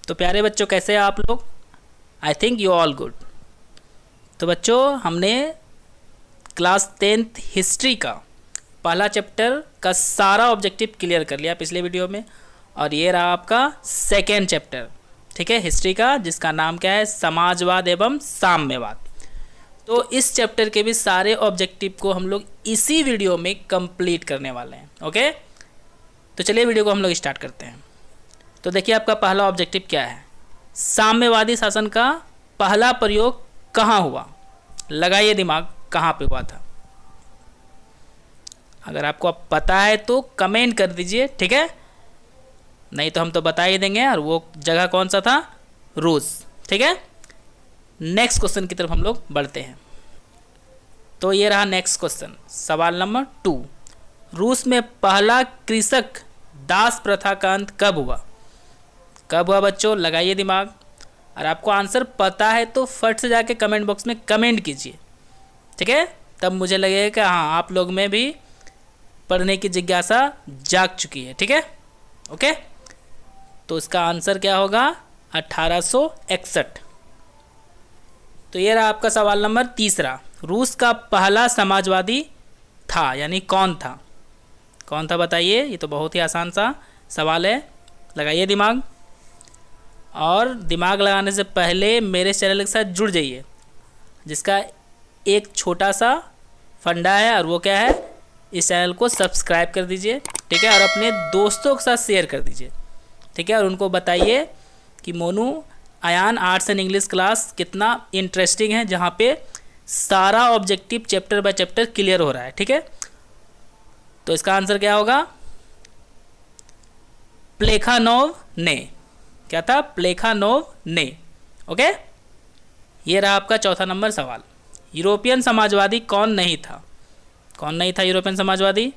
तो प्यारे बच्चों, कैसे हैं आप लोग? I think you all good. तो बच्चों, हमने क्लास 10th हिस्ट्री का पहला चैप्टर का सारा ऑब्जेक्टिव क्लियर कर लिया पिछले वीडियो में, और ये रहा आपका सेकेंड चैप्टर, ठीक है, हिस्ट्री का, जिसका नाम क्या है? समाजवाद एवं साम्यवाद। तो इस चैप्टर के भी सारे ऑब्जेक्टिव को हम लोग इसी वीडियो में कंप्लीट करने वाले हैं। ओके, तो चलिए वीडियो को हम लोग स्टार्ट करते हैं। तो देखिए, आपका पहला ऑब्जेक्टिव क्या है? साम्यवादी शासन का पहला प्रयोग कहाँ हुआ? लगाइए दिमाग, कहाँ पे हुआ था? अगर आपको पता है तो कमेंट कर दीजिए, ठीक है, नहीं तो हम तो बता ही देंगे। और वो जगह कौन सा था? रूस, ठीक है। नेक्स्ट क्वेश्चन की तरफ हम लोग बढ़ते हैं। तो ये रहा नेक्स्ट क्वेश्चन, सवाल नंबर 2। रूस में पहला कृषक दास प्रथा का अंत कब हुआ? कब हुआ बच्चों? लगाइए दिमाग। और आपको आंसर पता है तो फट से जाके कमेंट बॉक्स में कमेंट कीजिए, ठीक है, तब मुझे लगेगा कि हाँ, आप लोग में भी पढ़ने की जिज्ञासा जाग चुकी है, ठीक है। ओके, तो इसका आंसर क्या होगा? 1861। तो ये रहा आपका सवाल नंबर 3। रूस का पहला समाजवादी था, यानी कौन था? कौन था बताइए? ये तो बहुत ही आसान सा सवाल है, लगाइए दिमाग। और दिमाग लगाने से पहले मेरे चैनल के साथ जुड़ जाइए, जिसका एक छोटा सा फंडा है, और वो क्या है? इस चैनल को सब्सक्राइब कर दीजिए, ठीक है, और अपने दोस्तों के साथ शेयर कर दीजिए, ठीक है, और उनको बताइए कि Monu Ayan arts and English class कितना इंटरेस्टिंग है, जहाँ पे सारा objective chapter by chapter clear हो रहा है, ठीक है। तो इसका आंसर क्या होगा? प्लेखानोव ने। क्या था? प्लेखानोव ने। ओके, ये रहा आपका चौथा नंबर सवाल। यूरोपियन समाजवादी कौन नहीं था? कौन नहीं था यूरोपियन समाजवादी?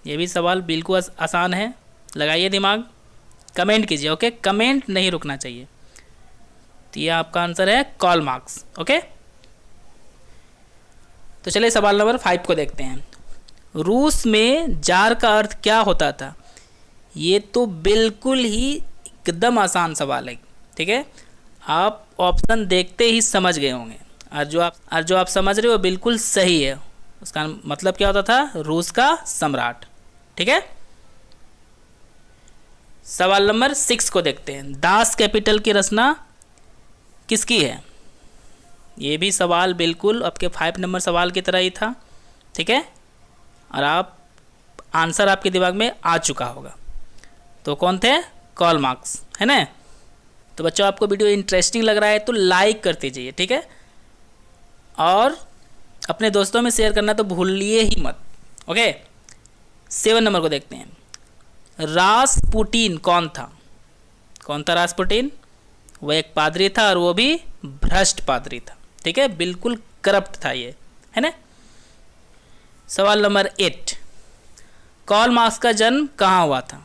ये भी सवाल बिल्कुल आसान है, लगाइए दिमाग, कमेंट कीजिए। ओके, कमेंट नहीं रुकना चाहिए। तो ये आपका आंसर है कार्ल मार्क्स। ओके, तो चलिए सवाल नंबर 5 को देखते हैं। रूस में जार का अर्थ क्या होता था? ये तो बिल्कुल ही एकदम आसान सवाल है, ठीक है, आप ऑप्शन देखते ही समझ गए होंगे, और जो आप समझ रहे हो बिल्कुल सही है। उसका मतलब क्या होता था? रूस का सम्राट, ठीक है। सवाल नंबर 6 को देखते हैं। दास कैपिटल की रचना किसकी है? ये भी सवाल बिल्कुल आपके 5 नंबर सवाल की तरह ही था, ठीक है, और आप आंसर आपके दिमाग में आ चुका होगा। तो कौन थे? कार्ल मार्क्स, है ना। तो बच्चों, आपको वीडियो इंटरेस्टिंग लग रहा है तो लाइक करते जाइए, ठीक है, और अपने दोस्तों में शेयर करना तो भूलिए ही मत। ओके, 7 नंबर को देखते हैं। रासपुटीन कौन था? कौन था रासपुटीन? वो एक पादरी था, और वो भी भ्रष्ट पादरी था, ठीक है, बिल्कुल करप्ट था ये, है ना। सवाल नंबर 8। कार्ल मार्क्स का जन्म कहाँ हुआ था?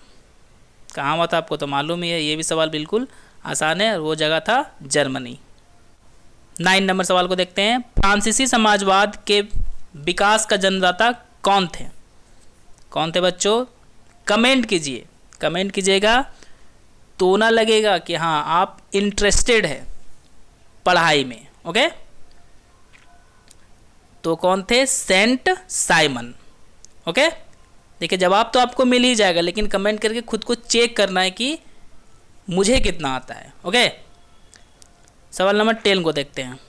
कहाँ हुआ था आपको तो मालूम ही है, ये भी सवाल बिल्कुल आसान है, और वो जगह था जर्मनी। 9 नंबर सवाल को देखते हैं। फ्रांसीसी समाजवाद के विकास का जन्मदाता कौन थे? कौन थे बच्चों? कमेंट कीजिए, कमेंट कीजिएगा तो ना लगेगा कि हाँ, आप इंटरेस्टेड है पढ़ाई में। ओके, तो कौन थे? Saint Simon. ओके, देखिए, जवाब तो आपको मिल ही जाएगा, लेकिन कमेंट करके खुद को चेक करना है कि मुझे कितना आता है। ओके, सवाल नंबर 10 को देखते हैं।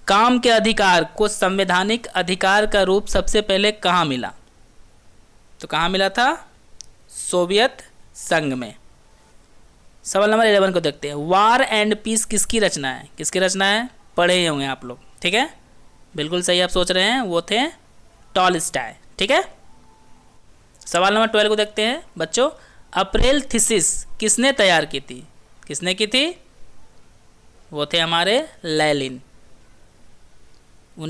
काम के अधिकार को संवैधानिक अधिकार का रूप सबसे पहले कहाँ मिला? तो कहाँ मिला था? सोवियत संघ में। सवाल नंबर 11 को देखते हैं। वार एंड पीस किसकी रचना है? किसकी रचना है? पढ़े ही होंगे आप लोग, ठीक है, बिल्कुल सही आप सोच रहे हैं, वो थे टॉलस्टॉय, ठीक है। सवाल नंबर 12 को देखते हैं बच्चों। अप्रैल थीसिस किसने तैयार की थी? किसने की थी? वो थे हमारे लेनिन।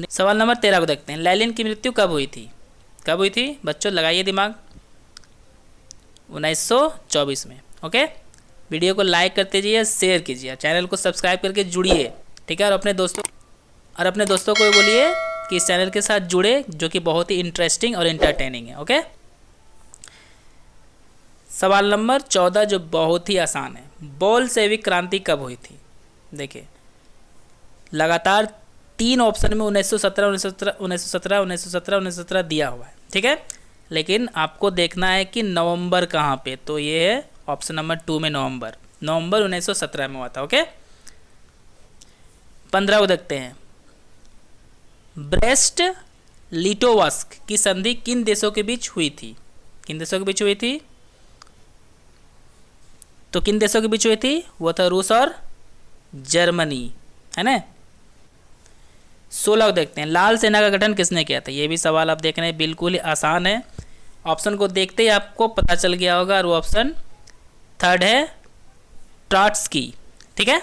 सवाल नंबर 13 को देखते हैं। लेनिन की मृत्यु कब हुई थी? कब हुई थी बच्चों? लगाइए दिमाग। 1924 में। ओके, वीडियो को लाइक करते जाइए, शेयर कीजिए, चैनल को सब्सक्राइब करके जुड़िए, ठीक है, और अपने दोस्तों को बोलिए कि इस चैनल के साथ जुड़े, जो कि बहुत ही इंटरेस्टिंग और इंटरटेनिंग है। ओके, सवाल नंबर 14 जो बहुत ही आसान है, बोल्शेविक क्रांति कब हुई थी? देखिए लगातार 3 ऑप्शन में 1917 1917 1917 1917 1917 दिया हुआ है, ठीक है, लेकिन आपको देखना है कि नवंबर कहाँ पे, तो ये है ऑप्शन नंबर 2 में नवंबर 1917 में हुआ था। ओके, 15 को देखते हैं। ब्रेस्ट लिटोवस्क की संधि किन देशों के बीच हुई थी? किन देशों के बीच हुई थी? तो किन देशों के बीच हुई थी? वो था रूस और जर्मनी, है ना। 16 को देखते हैं। लाल सेना का गठन किसने किया था? ये भी सवाल आप देख रहे हैं, बिल्कुल ही आसान है। ऑप्शन को देखते ही आपको पता चल गया होगा, और वो ऑप्शन 3 है, ट्रॉट्स्की, ठीक है।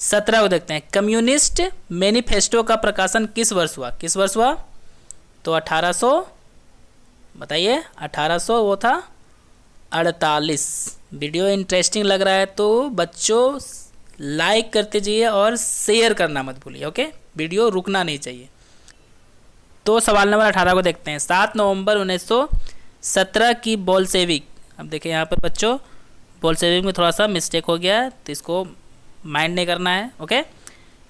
17 को देखते हैं। कम्युनिस्ट मैनिफेस्टो का प्रकाशन किस वर्ष हुआ? किस वर्ष हुआ? तो 1800, बताइए 1800 वो था 48। वीडियो इंटरेस्टिंग लग रहा है तो बच्चों लाइक करते जाइए और शेयर करना मत भूलिए। ओके, वीडियो रुकना नहीं चाहिए। तो सवाल नंबर 18 को देखते हैं। 7 नवंबर 1917 की बोल्शेविक, अब देखिए यहाँ पर बच्चों बोल्शेविक में थोड़ा सा मिस्टेक हो गया है, तो इसको माइंड नहीं करना है। ओके,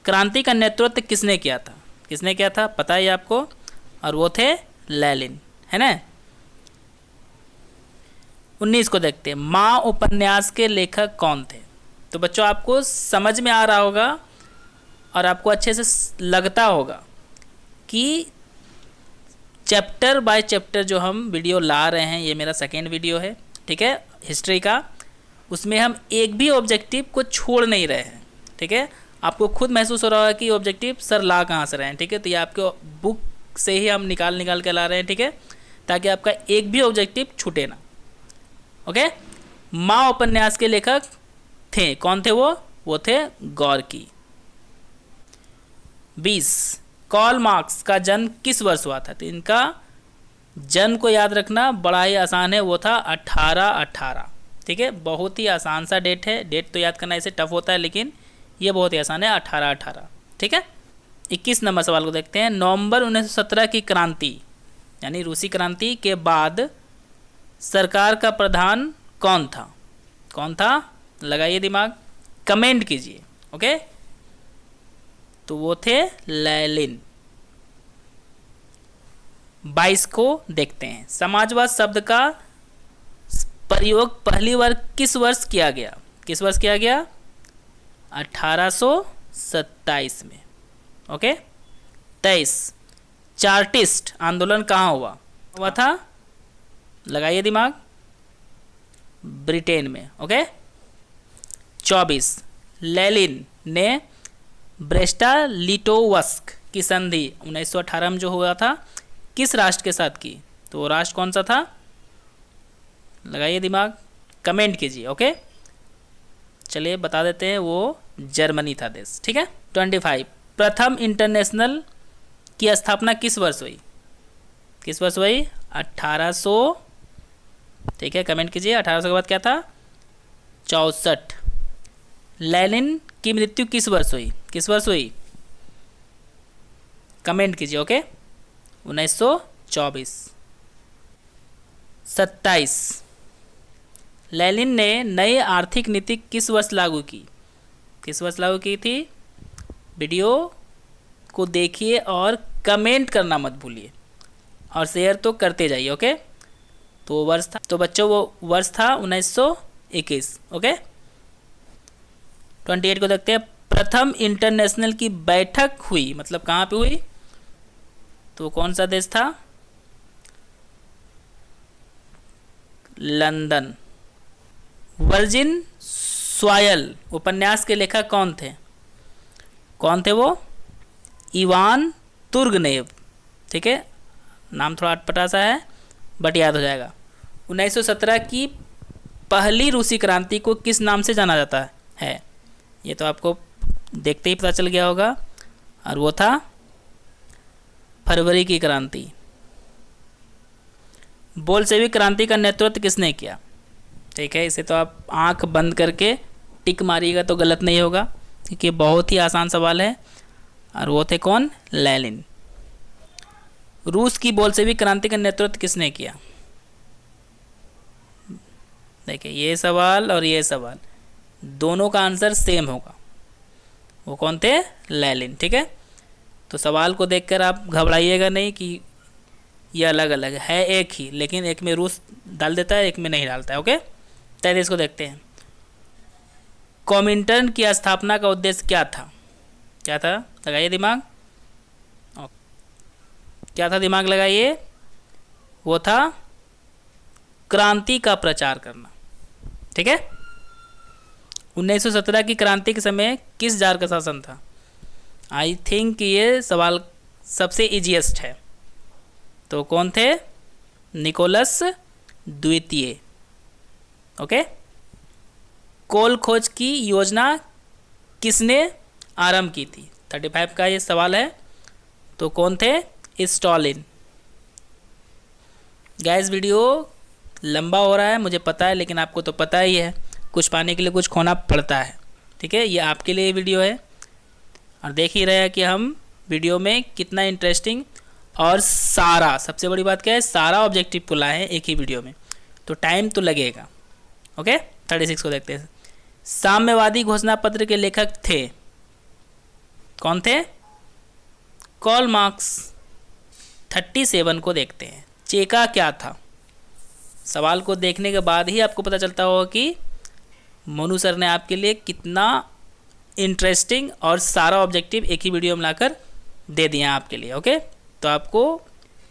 क्रांति का नेतृत्व किसने किया था? किसने किया था पता है आपको, और वो थे लेनिन, है ना। 19 को देखते हैं। माँ उपन्यास के लेखक कौन थे? तो बच्चों आपको समझ में आ रहा होगा और आपको अच्छे से लगता होगा कि चैप्टर बाय चैप्टर जो हम वीडियो ला रहे हैं, ये मेरा सेकेंड वीडियो है, ठीक है, हिस्ट्री का, उसमें हम एक भी ऑब्जेक्टिव को छोड़ नहीं रहे हैं, ठीक है। आपको खुद महसूस हो रहा होगा कि ऑब्जेक्टिव सर ला कहाँ से रहे हैं, ठीक है, तो ये आपके बुक से ही हम निकाल के ला रहे हैं, ठीक है, ताकि आपका एक भी ऑब्जेक्टिव छूटे ना। ओके, माँ उपन्यास के लेखक थे, कौन थे वो थे गोर्की। 20 कार्ल मार्क्स का जन्म किस वर्ष हुआ था? तो इनका जन्म को याद रखना बड़ा ही आसान है, वो था 1818, ठीक है, बहुत ही आसान सा डेट है। डेट तो याद करना ऐसे टफ होता है, लेकिन ये बहुत ही आसान है, 1818, ठीक है। 21 नंबर सवाल को देखते हैं। नवंबर 1917 की क्रांति यानी रूसी क्रांति के बाद सरकार का प्रधान कौन था? कौन था? लगाइए दिमाग, कमेंट कीजिए। ओके, तो वो थे लेनिन। 22 को देखते हैं। समाजवाद शब्द का प्रयोग पहली बार किस वर्ष किया गया? किस वर्ष किया गया? 1827 में। ओके, 23 चार्टिस्ट आंदोलन कहाँ हुआ था? लगाइए दिमाग, ब्रिटेन में। ओके, 24 लेनिन ने ब्रेस्ट लिटोवस्क की संधि 1918 में जो हुआ था किस राष्ट्र के साथ की? तो वो राष्ट्र कौन सा था? लगाइए दिमाग, कमेंट कीजिए। ओके, चलिए बता देते हैं, वो जर्मनी था देश, ठीक है। 25 प्रथम इंटरनेशनल की स्थापना किस वर्ष हुई? किस वर्ष हुई? 1800, ठीक है, कमेंट कीजिए। 1800 के बाद क्या था? 64। लेनिन की मृत्यु किस वर्ष हुई? किस वर्ष हुई? कमेंट कीजिए। ओके, 1924। 27 लेनिन ने नई आर्थिक नीति किस वर्ष लागू की? किस वर्ष लागू की थी? वीडियो को देखिए और कमेंट करना मत भूलिए, और शेयर तो करते जाइए। ओके, तो वो वर्ष था, तो बच्चों वो वर्ष था 1921। ओके, 28 को देखते हैं। प्रथम इंटरनेशनल की बैठक हुई, मतलब कहाँ पे हुई? तो कौन सा देश था? लंदन। वर्जिन सॉयल उपन्यास के लेखक कौन थे? कौन थे वो? इवान तुर्गनेव, ठीक है, नाम थोड़ा अटपटा सा है बट याद हो जाएगा। 1917 की पहली रूसी क्रांति को किस नाम से जाना जाता है? ये तो आपको देखते ही पता चल गया होगा, और वो था फरवरी की क्रांति। बोल्शेविक क्रांति का नेतृत्व किसने किया? ठीक है, इसे तो आप आंख बंद करके टिक मारिएगा तो गलत नहीं होगा, क्योंकि बहुत ही आसान सवाल है, और वो थे कौन? लेनिन। रूस की बोल्शेविक क्रांति का नेतृत्व किसने किया? देखिए ये सवाल और ये सवाल दोनों का आंसर सेम होगा। वो कौन थे? लेनिन। ठीक है, तो सवाल को देखकर आप घबराइएगा नहीं कि ये अलग अलग है, एक ही, लेकिन एक में रूस डाल देता है, एक में नहीं डालता है। ओके, 33 को देखते हैं। कॉमिंटर्न की स्थापना का उद्देश्य क्या था? क्या था? लगाइए दिमाग। क्या था? दिमाग लगाइए। वो था क्रांति का प्रचार करना। ठीक है, 1917 की क्रांति के समय किस जार का शासन था? आई थिंक ये सवाल सबसे इजीएस्ट है। तो कौन थे? निकोलस द्वितीय। ओके, कोल खोज की योजना किसने आरंभ की थी? 35 का ये सवाल है। तो कौन थे? स्टालिन। गैस वीडियो लंबा हो रहा है मुझे पता है, लेकिन आपको तो पता ही है कुछ पाने के लिए कुछ खोना पड़ता है। ठीक है, ये आपके लिए वीडियो है और देख ही रहे हैं कि हम वीडियो में कितना इंटरेस्टिंग और सारा, सबसे बड़ी बात क्या है, सारा ऑब्जेक्टिव को लाए हैं एक ही वीडियो में, तो टाइम तो लगेगा। ओके, 36 को देखते हैं। साम्यवादी घोषणा पत्र के लेखक थे, कौन थे? Karl Marx. 37 को देखते हैं। चेका क्या था? सवाल को देखने के बाद ही आपको पता चलता होगा कि मोनू सर ने आपके लिए कितना इंटरेस्टिंग और सारा ऑब्जेक्टिव एक ही वीडियो में लाकर दे दिए हैं आपके लिए। ओके, तो आपको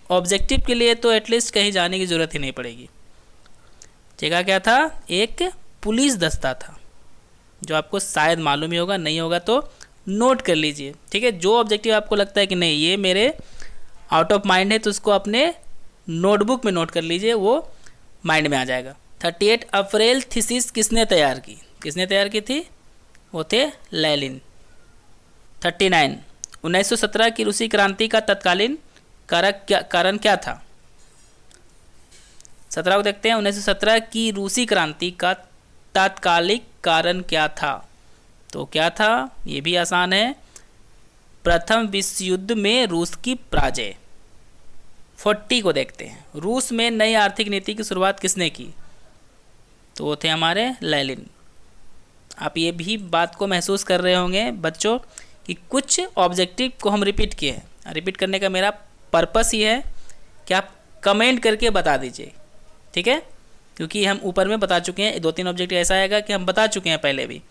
ऑब्जेक्टिव के लिए तो एटलीस्ट कहीं जाने की ज़रूरत ही नहीं पड़ेगी। चेका क्या था? एक पुलिस दस्ता था, जो आपको शायद मालूम ही होगा, नहीं होगा तो नोट कर लीजिए। ठीक है, जो ऑब्जेक्टिव आपको लगता है कि नहीं ये मेरे आउट ऑफ माइंड है, तो उसको अपने नोटबुक में नोट कर लीजिए, वो माइंड में आ जाएगा। 38 अप्रैल थीसिस किसने तैयार की? किसने तैयार की थी? वो थे लेनिन। 39 1917 की रूसी क्रांति का तत्कालीन कारण क्या था? 17 को देखते हैं। 1917 की रूसी क्रांति का तात्कालिक कारण क्या था? तो क्या था? ये भी आसान है, प्रथम विश्व युद्ध में रूस की पराजय। 40 को देखते हैं। रूस में नई आर्थिक नीति की शुरुआत किसने की? तो वो थे हमारे लेनिन। आप ये भी बात को महसूस कर रहे होंगे बच्चों कि कुछ ऑब्जेक्टिव को हम रिपीट किए हैं। रिपीट करने का मेरा पर्पस ही है कि आप कमेंट करके बता दीजिए। ठीक है, क्योंकि हम ऊपर में बता चुके हैं, 2-3 ऑब्जेक्टिव ऐसा आएगा कि हम बता चुके हैं पहले भी,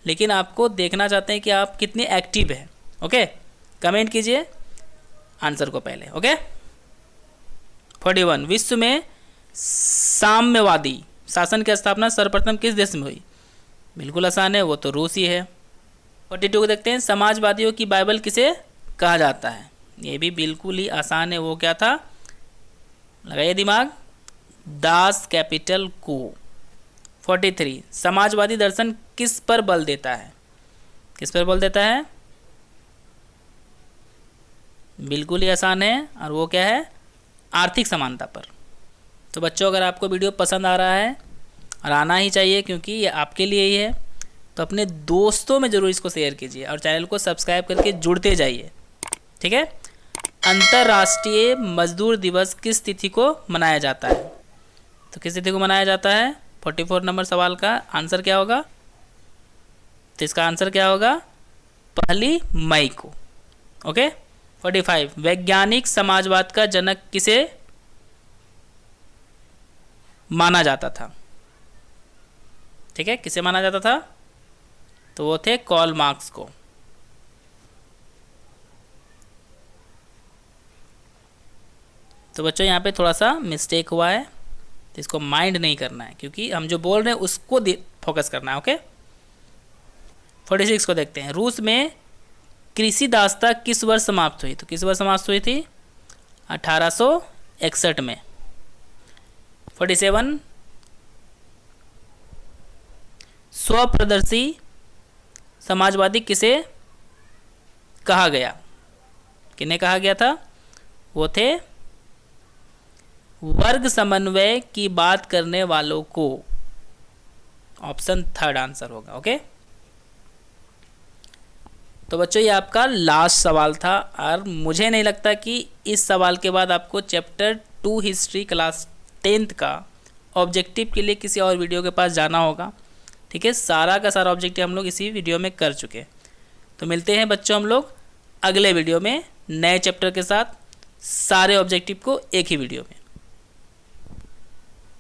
लेकिन आपको देखना चाहते हैं कि आप कितने एक्टिव हैं। ओके, कमेंट कीजिए आंसर को पहले। ओके, 41 विश्व में साम्यवादी शासन की स्थापना सर्वप्रथम किस देश में हुई? बिल्कुल आसान है, वो तो रूस ही है। 42 को देखते हैं। समाजवादियों की बाइबल किसे कहा जाता है? ये भी बिल्कुल ही आसान है, वो क्या था? लगाइए दिमाग। दास कैपिटल को। 43 समाजवादी दर्शन किस पर बल देता है? किस पर बल देता है? बिल्कुल ही आसान है, और वो क्या है? आर्थिक समानता पर। तो बच्चों, अगर आपको वीडियो पसंद आ रहा है, और आना ही चाहिए क्योंकि ये आपके लिए ही है, तो अपने दोस्तों में ज़रूर इसको शेयर कीजिए और चैनल को सब्सक्राइब करके जुड़ते जाइए। ठीक है, अंतर्राष्ट्रीय मजदूर दिवस किस तिथि को मनाया जाता है? तो किस तिथि को मनाया जाता है? 44 नंबर सवाल का आंसर क्या होगा? तो इसका आंसर क्या होगा? 1 मई को। ओके, 45 वैज्ञानिक समाजवाद का जनक किसे माना जाता था? ठीक है, किसे माना जाता था? तो वो थे कार्ल मार्क्स को। तो बच्चों, यहाँ पे थोड़ा सा मिस्टेक हुआ है, तो इसको माइंड नहीं करना है, क्योंकि हम जो बोल रहे हैं उसको फोकस करना है। ओके, 46 को देखते हैं। रूस में कृषि दासता किस वर्ष समाप्त हुई? तो किस वर्ष समाप्त हुई थी? 1861 में। 47 स्वप्रदर्शी समाजवादी किसे कहा गया? किन्हें कहा गया था? वो थे वर्ग समन्वय की बात करने वालों को। ऑप्शन 3 आंसर होगा। ओके, तो बच्चों, ये आपका लास्ट सवाल था, और मुझे नहीं लगता कि इस सवाल के बाद आपको चैप्टर 2 हिस्ट्री क्लास 10th का ऑब्जेक्टिव के लिए किसी और वीडियो के पास जाना होगा। ठीक है, सारा का सारा ऑब्जेक्टिव हम लोग इसी वीडियो में कर चुके हैं। तो मिलते हैं बच्चों हम लोग अगले वीडियो में नए चैप्टर के साथ, सारे ऑब्जेक्टिव को एक ही वीडियो में।